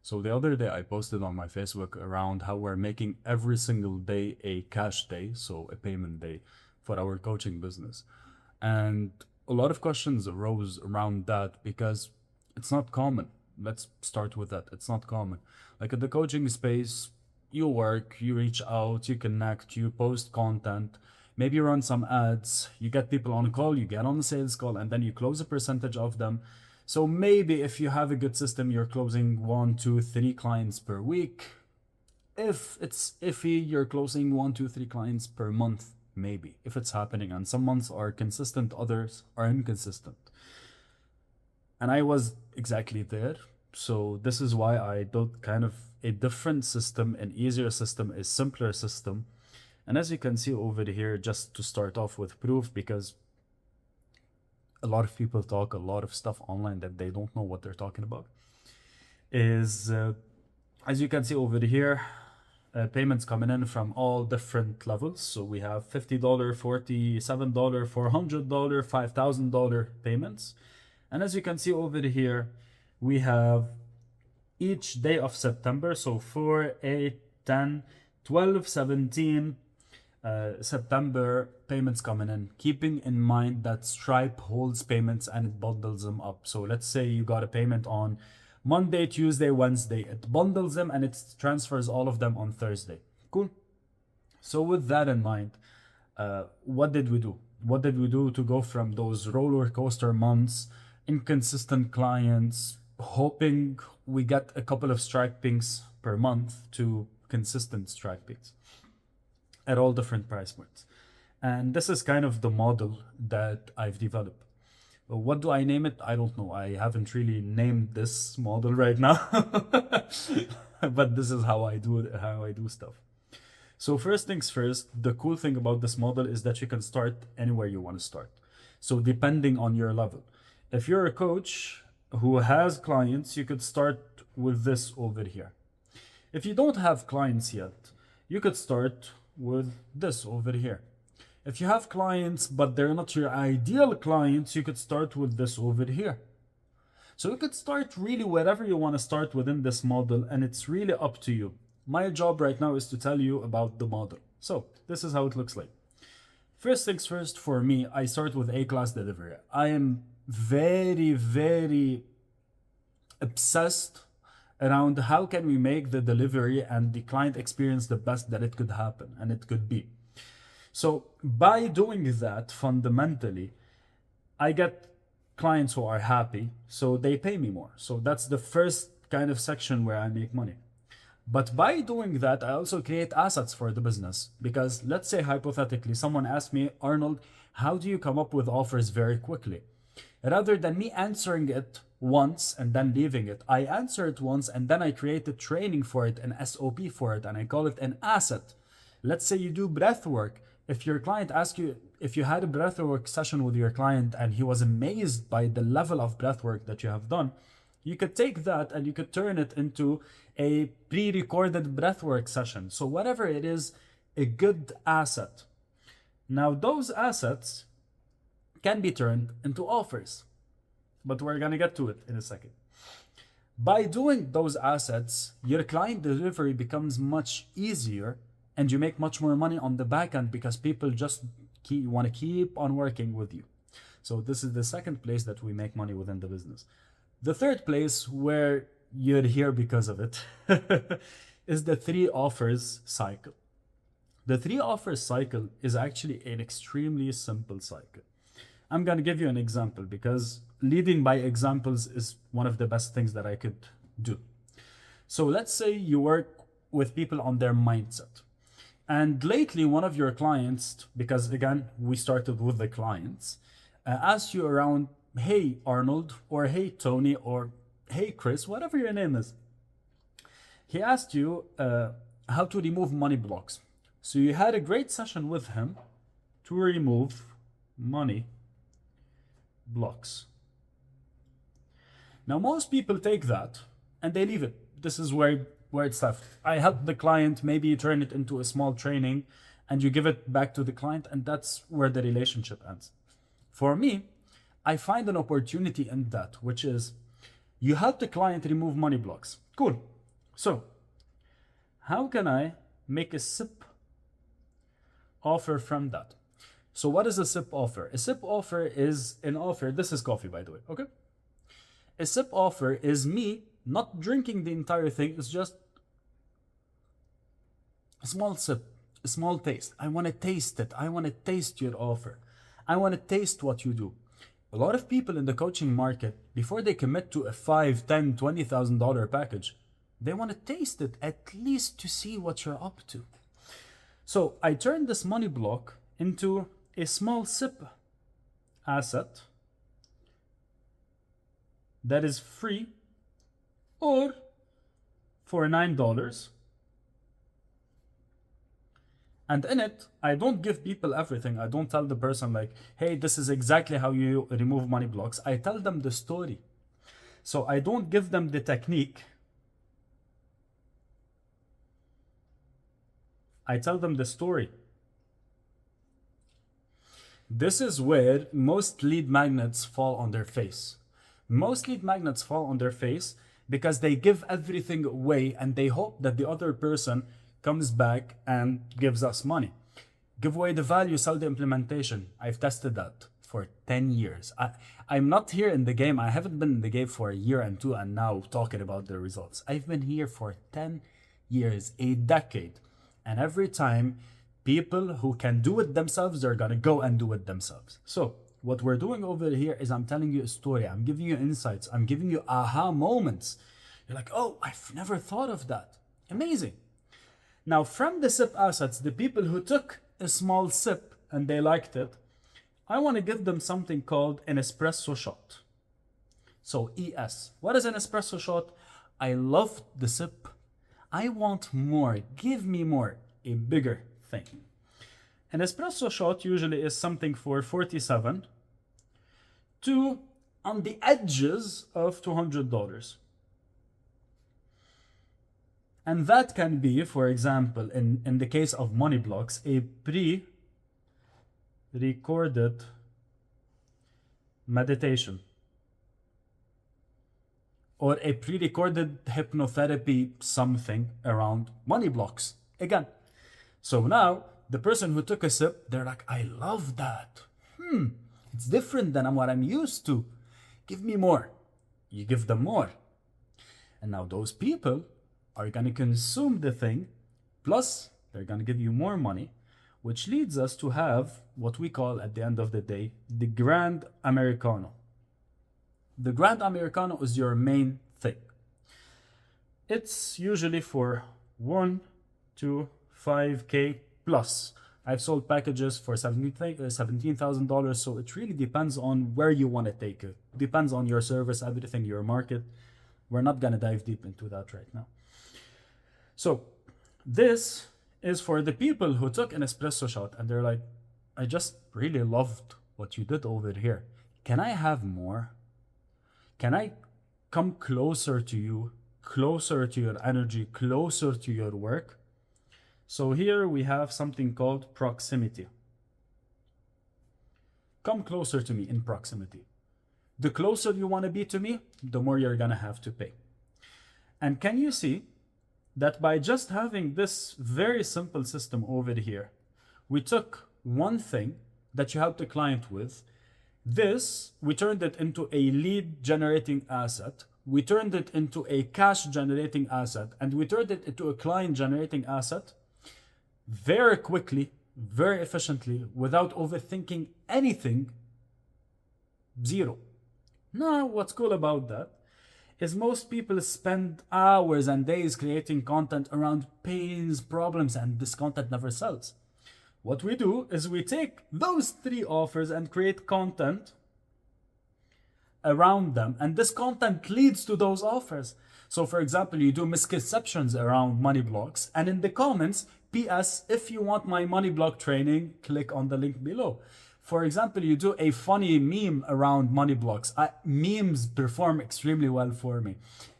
So the other day I posted on my Facebook around how we're making every single day a cash day, so a payment day for our coaching business. And a lot of questions arose around that because it's not common. Let's start with that. It's not common. Like in the coaching space, you work, you reach out, you connect, you post content, maybe you run some ads, you get people on a call, you get on a sales call, and then you close a percentage of them. So maybe if you have a good system, you're closing 1, 2, 3 clients per week. If it's iffy, you're closing 1, 2, 3 clients per month, maybe, if it's happening. And some months are consistent, others are inconsistent. And I was exactly there. So this is why I built kind of a different system, an easier system, a simpler system. And as you can see over here, just to start off with proof, because a lot of people talk a lot of stuff online that they don't know what they're talking about, is as you can see over here, payments coming in from all different levels. So we have $50, $47, $400, $5,000 payments. And as you can see over here, we have each day of September. So 4, 8, 10, 12, 17 September payments coming in. Keeping in mind that Stripe holds payments and it bundles them up. So let's say you got a payment on Monday, Tuesday, Wednesday. It bundles them and it transfers all of them on Thursday. Cool. So with that in mind, what did we do? What did we do to go from those roller coaster months, inconsistent clients, hoping we get a couple of Stripe pings per month, to consistent Stripe pings at all different price points? And this is kind of the model that I've developed. What do I name it? I don't know. I haven't really named this model right now, but this is how I do it, how I do stuff. So first things first, the cool thing about this model is that you can start anywhere you want to start. So depending on your level, if you're a coach who has clients, you could start with this over here. If you don't have clients yet, you could start with this over here. If you have clients, but they're not your ideal clients, you could start with this over here. So you could start really wherever you want to start within this model, and it's really up to you. My job right now is to tell you about the model. So this is how it looks like. First things first, for me, I start with A-class delivery. I am very, very obsessed around how can we make the delivery and the client experience the best that it could happen and it could be. So by doing that, fundamentally, I get clients who are happy, so they pay me more. So that's the first kind of section where I make money. But by doing that, I also create assets for the business. Because let's say hypothetically, someone asked me, Arnold, how do you come up with offers very quickly? Rather than me answering it once and then leaving it, I answer it once and then I create a training for it, an SOP for it, and I call it an asset. Let's say you do breath work. If your client asks you, if you had a breathwork session with your client and he was amazed by the level of breathwork that you have done, you could take that and you could turn it into a pre-recorded breathwork session. So whatever it is, a good asset. Now those assets can be turned into offers, but we're gonna get to it in a second. By doing those assets, your client delivery becomes much easier and you make much more money on the back end because people just want to keep on working with you. So this is the second place that we make money within the business. The third place where you're here because of it is the 3 offers cycle. The 3 offers cycle is actually an extremely simple cycle. I'm going to give you an example because leading by examples is one of the best things that I could do. So let's say you work with people on their mindset. And lately, one of your clients, because again, we started with the clients, asked you around, hey, Arnold, or hey, Tony, or hey, Chris, whatever your name is. He asked you how to remove money blocks. So you had a great session with him to remove money blocks. Now, most people take that and they leave it. This is where it's left. I help the client, maybe you turn it into a small training and you give it back to the client, and that's where the relationship ends. For me, I find an opportunity in that, which is you help the client remove money blocks. Cool. So how can I make a SIP offer from that? So what is a SIP offer? A SIP offer is an offer. This is coffee, by the way. Okay. A SIP offer is me not drinking the entire thing. It's just a small sip, a small taste. I want to taste it. I want to taste your offer. I want to taste what you do. A lot of people in the coaching market, before they commit to a $5, $10, $20,000 package, they want to taste it at least to see what you're up to. So I turned this money block into a small SIP asset that is free or for $9. And in it, I don't give people everything. I don't tell the person like, hey, this is exactly how you remove money blocks. I tell them the story. So I don't give them the technique. I tell them the story. This is where most lead magnets fall on their face. Most lead magnets fall on their face because they give everything away and they hope that the other person comes back and gives us money. Give away the value, sell the implementation. I've tested that for 10 years. I'm not here in the game. I haven't been in the game for a year and two and now talking about the results. I've been here for 10 years, a decade. And every time people who can do it themselves, they're gonna go and do it themselves. So what we're doing over here is I'm telling you a story. I'm giving you insights. I'm giving you aha moments. You're like, oh, I've never thought of that. Amazing. Now, from the SIP assets, the people who took a small sip and they liked it, I want to give them something called an espresso shot. So ES. What is an espresso shot? I love the sip. I want more. Give me more. A bigger thing. An espresso shot usually is something for 47 to on the edges of $200. And that can be, for example, in the case of money blocks, a pre-recorded meditation or a pre-recorded hypnotherapy something around money blocks. Again, so now the person who took a sip, they're like, I love that. It's different than what I'm used to. Give me more. You give them more. And now those people are going to consume the thing, plus they're going to give you more money, which leads us to have what we call at the end of the day, the Grand Americano. The Grand Americano is your main thing. It's usually for 1 to 5K plus. I've sold packages for $17,000, so it really depends on where you want to take it. Depends on your service, everything, your market. We're not going to dive deep into that right now. So this is for the people who took an espresso shot and they're like, I just really loved what you did over here. Can I have more? Can I come closer to you, closer to your energy, closer to your work? So here we have something called proximity. Come closer to me in proximity. The closer you want to be to me, the more you're going to have to pay. And can you see that by just having this very simple system over here, we took one thing that you helped the client with. This, we turned it into a lead generating asset. We turned it into a cash generating asset, and we turned it into a client generating asset very quickly, very efficiently, without overthinking anything. Zero. Now, what's cool about that is most people spend hours and days creating content around pains, problems, and this content never sells. What we do is we take those 3 offers and create content around them, and this content leads to those offers. So for example, you do misconceptions around money blocks, and in the comments, PS, if you want my money block training, click on the link below. For example, you do a funny meme around money blocks. Memes perform extremely well for me,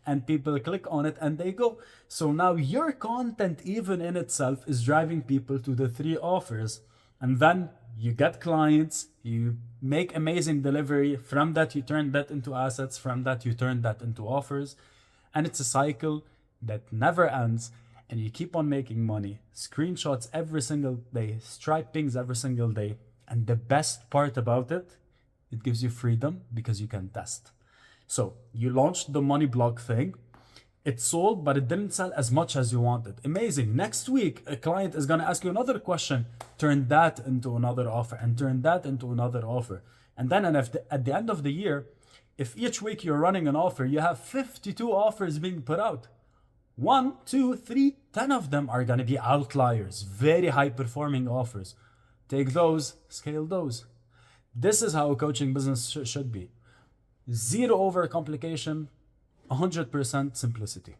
and people click on it and they go. So now your content even in itself is driving people to the 3 offers, and then you get clients, you make amazing delivery. From that, you turn that into assets. From that, you turn that into offers, and it's a cycle. that never ends, and you keep on making money, screenshots every single day, Stripe pings every single day. And the best part about it, it gives you freedom because you can test. So you launched the money block thing. It sold, but it didn't sell as much as you wanted. Amazing. Next week, a client is going to ask you another question. Turn that into another offer and turn that into another offer. And then at the end of the year, if each week you're running an offer, you have 52 offers being put out. 1, 2, 3, 10 of them are going to be outliers, very high performing offers. Take those, scale those. This is how a coaching business should be. Zero overcomplication, 100% simplicity.